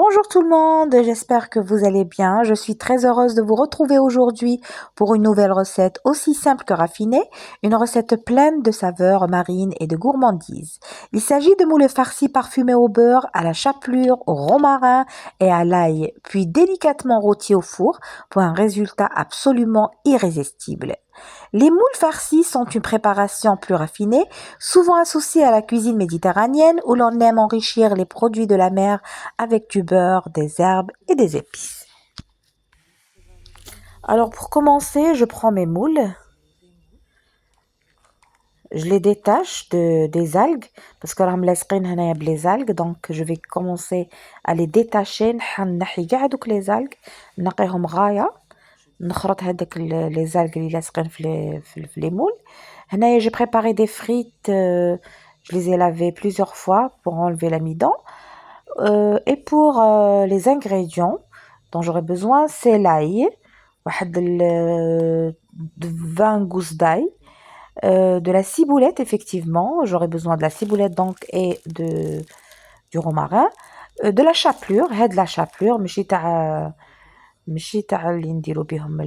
Bonjour tout le monde, j'espère que vous allez bien. Je suis très heureuse de vous retrouver aujourd'hui pour une nouvelle recette aussi simple que raffinée, une recette pleine de saveurs marines et de gourmandises. Il s'agit de moules farcis parfumés au beurre, à la chapelure, au romarin et à l'ail, puis délicatement rôtis au four pour un résultat absolument irrésistible. Les moules farcis sont une préparation plus raffinée, souvent associée à la cuisine méditerranéenne où l'on aime enrichir les produits de la mer avec du beurre, des herbes et des épices. Alors pour commencer, je prends mes moules, je les détache des algues parce que راهم لاصقين هنايا les algues, donc je vais commencer à les détacher. نحي كاع دوك les algues نقيهم غايه نخرط هذاك les algues اللي لاصقين في les moules. هنايا j'ai préparé des frites, je les ai lavées plusieurs fois pour enlever l'amidon. Et pour les ingrédients dont j'aurai besoin, c'est l'ail, واحد 20 gousses d'ail, de la ciboulette effectivement, j'aurai besoin de la ciboulette donc et du romarin, de la chapelure, هاد la chapelure ماشي تاع اللي نديرو بهم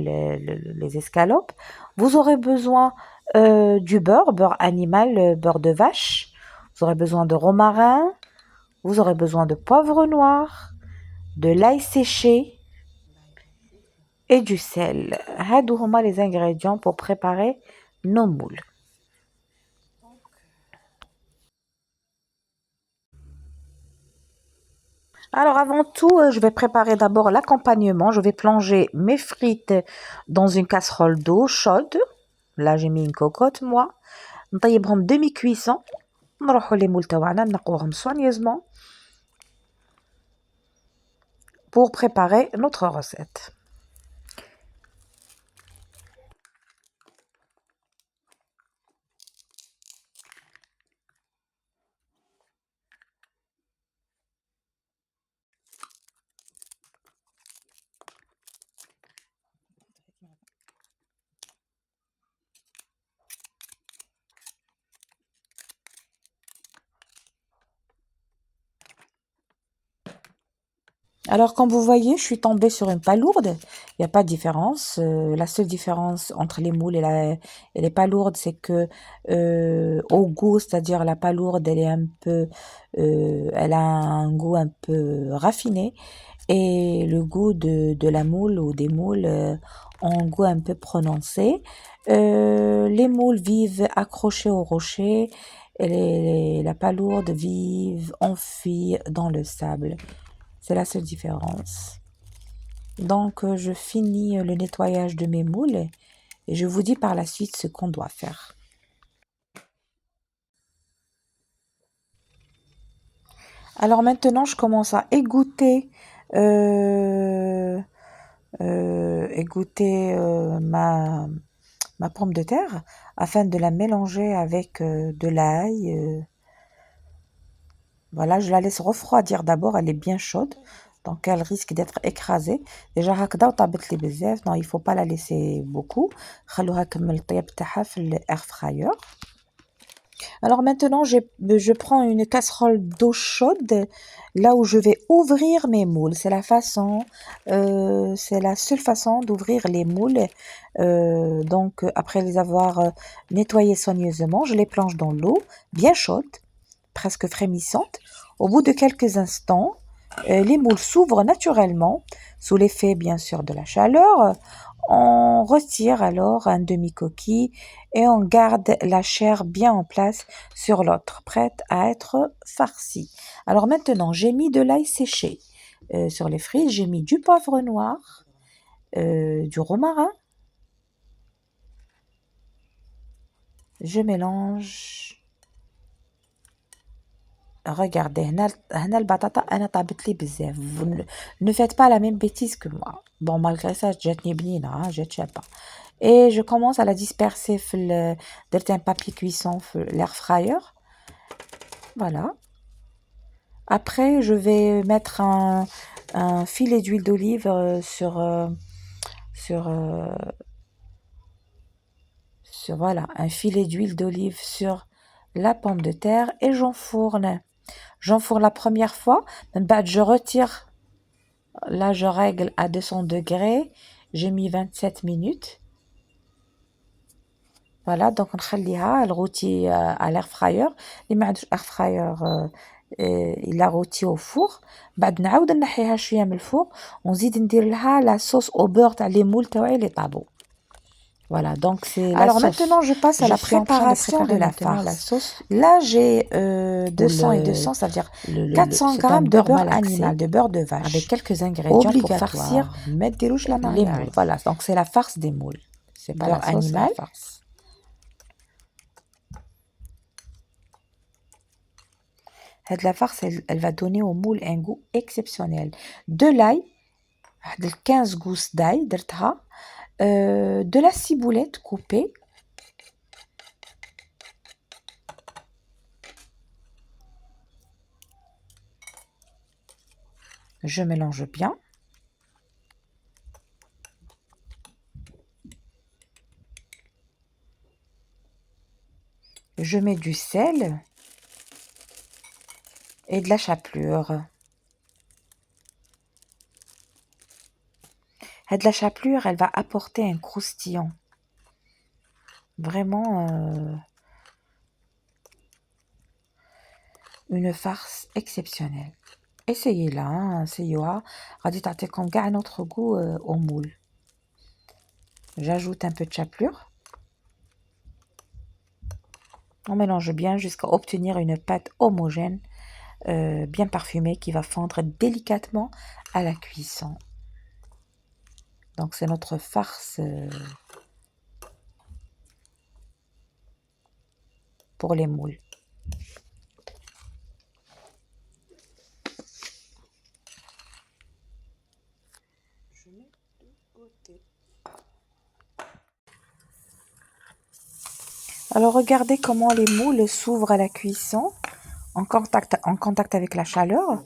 les escalopes. Vous aurez besoin du beurre animal, beurre de vache. Vous aurez besoin de romarin, vous aurez besoin de poivre noir, de l'ail séché et du sel. هادو هما les ingrédients pour préparer nos moules. Alors avant tout, je vais préparer d'abord l'accompagnement. Je vais plonger mes frites dans une casserole d'eau chaude. Là, j'ai mis une cocotte, moi. نطيبهم demi-cuisson. نروحوا les moules تاعنا نقوهم soigneusement pour préparer notre recette. Alors, comme vous voyez, je suis tombée sur une palourde. Il n'y a pas de différence. La seule différence entre les moules et les palourdes, c'est que au goût, c'est-à-dire la palourde, elle a un goût un peu raffiné, et le goût de la moule ou des moules ont un goût un peu prononcé. Les moules vivent accrochés au rocher, et la palourde vivent enfuis dans le sable. C'est la seule différence. Donc, je finis le nettoyage de mes moules et je vous dis par la suite ce qu'on doit faire. Alors maintenant, je commence à égoutter, ma pomme de terre afin de la mélanger avec de l'ail. Voilà, je la laisse refroidir d'abord, elle est bien chaude, donc elle risque d'être écrasée. Déjà هكذا وطابت لي بزاف, non, il faut pas la laisser beaucoup. خلوها كمل الطياب تاعها في l'air fryer. Alors maintenant, je prends une casserole d'eau chaude, là où je vais ouvrir mes moules. C'est la seule façon d'ouvrir les moules. Donc après les avoir nettoyés soigneusement, je les plonge dans l'eau, bien chaude, presque frémissante. Au bout de quelques instants, les moules s'ouvrent naturellement, sous l'effet bien sûr de la chaleur. On retire alors un demi-coquille et on garde la chair bien en place sur l'autre, prête à être farcie. Alors maintenant, j'ai mis de l'ail séché sur les frites, j'ai mis du poivre noir, du romarin. Je mélange. Regardez, هنا البطاطا أنا طابت لي بزاف. Vous ne faites pas la même bêtise que moi. Bon, malgré ça, جاتني بنينة, جات شابة. Et je commence à la disperser درت un papier cuisson في l'air fryer. Voilà. Après, je vais mettre un filet d'huile d'olive sur, voilà, un filet d'huile d'olive sur la pomme de terre et j'enfourne. J'enfourne la première fois, je retire Là, je règle à 200 degrés. J'ai mis 27 minutes. Voilà, donc نخليها elle rôtit à l'air fryer. اللي ما عندوش air fryer il la rôtit au four. بعد نعاود نحيها شويه من الفوق ونزيد ندير لها la sauce au beurre تاع les moules تاعي اللي طابو. Voilà, donc c'est la Alors sauce. maintenant, je passe à la Je suis en train de préparation de préparer la maintenant la farce. sauce. Là, j'ai 200 et Le, 200, ça veut dire le 400 c'est un grammes de beurre beurre malaxé animal, de beurre de avec vache. quelques ingrédients pour farcir Obligatoire. Mettre des rouges la les moules. margarine. Voilà, donc c'est la farce des moules. C'est pas la Beurre sauce, c'est la animal. farce. La farce, elle va donner au moule un goût exceptionnel. De l'ail, 15 gousses d'ail, de la ciboulette coupée. Je mélange bien. Je mets du sel et de la chapelure. La chapelure, elle va apporter un croustillant. Vraiment une farce exceptionnelle. Essayez-la, hein, essayez-la. غادي تعطيكم كاع un autre goût au moule. J'ajoute un peu de chapelure. On mélange bien jusqu'à obtenir une pâte homogène, bien parfumée, qui va fondre délicatement à la cuisson. Donc c'est notre farce pour les moules. Alors regardez comment les moules s'ouvrent à la cuisson en contact avec la chaleur,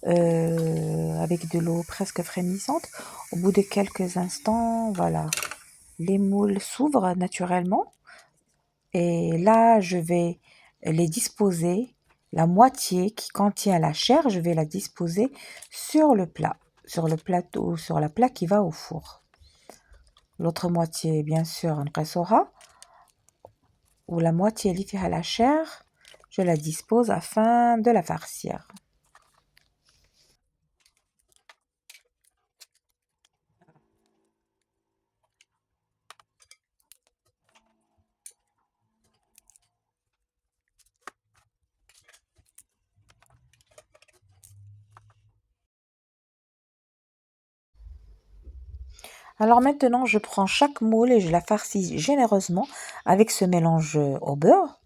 avec de l'eau presque frémissante. Au bout de quelques instants, voilà, les moules s'ouvrent naturellement. Et là, je vais les disposer, la moitié qui contient la chair, je vais la disposer sur le plat, sur le plateau, sur la plaque qui va au four. L'autre moitié, bien sûr, نقصوها. Ou la moitié اللي فيها la chair, je la dispose afin de la farcir. Alors maintenant, je prends chaque moule et je la farcis généreusement avec ce mélange au beurre.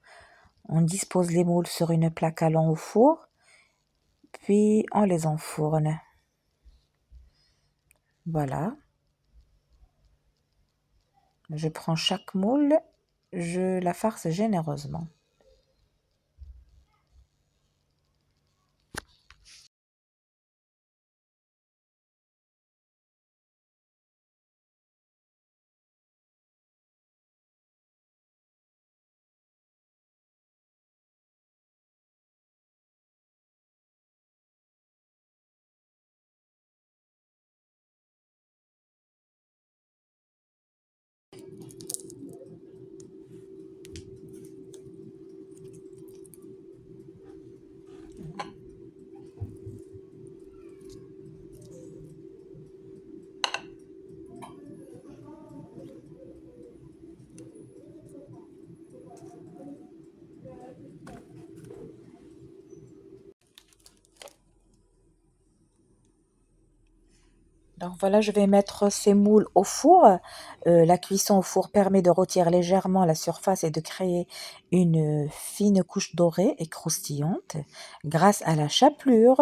On dispose les moules sur une plaque allant au four, puis on les enfourne. Voilà. Je prends chaque moule, je la farce généreusement. Donc voilà, je vais mettre ces moules au four. La cuisson au four permet de rôtir légèrement la surface et de créer une fine couche dorée et croustillante grâce à la chapelure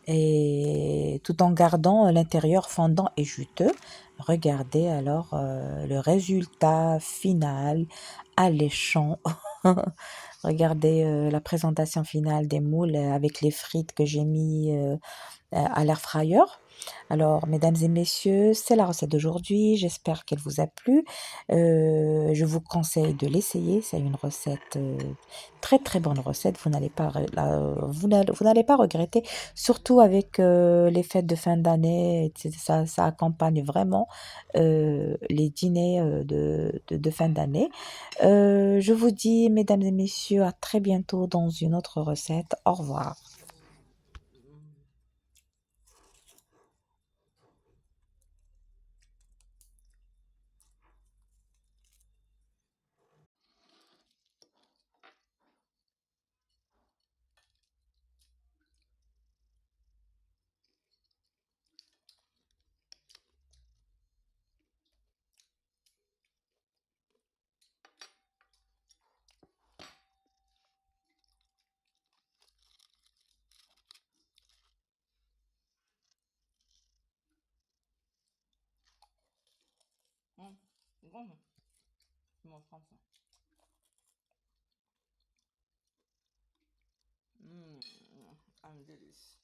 et tout en gardant l'intérieur fondant et juteux. Regardez alors le résultat final alléchant. Regardez la présentation finale des moules avec les frites que j'ai mis à l'air fryer. Alors, mesdames et messieurs, c'est la recette d'aujourd'hui. J'espère qu'elle vous a plu. Je vous conseille de l'essayer. C'est une recette, très, très bonne recette. Vous n'allez pas re la vous n'allez pas regretter, surtout avec, les fêtes de fin d'année et ça accompagne vraiment, les dîners, de fin d'année. Je vous dis, mesdames et messieurs, à très bientôt dans une autre recette. Au revoir. Bon, mon français. Un délice.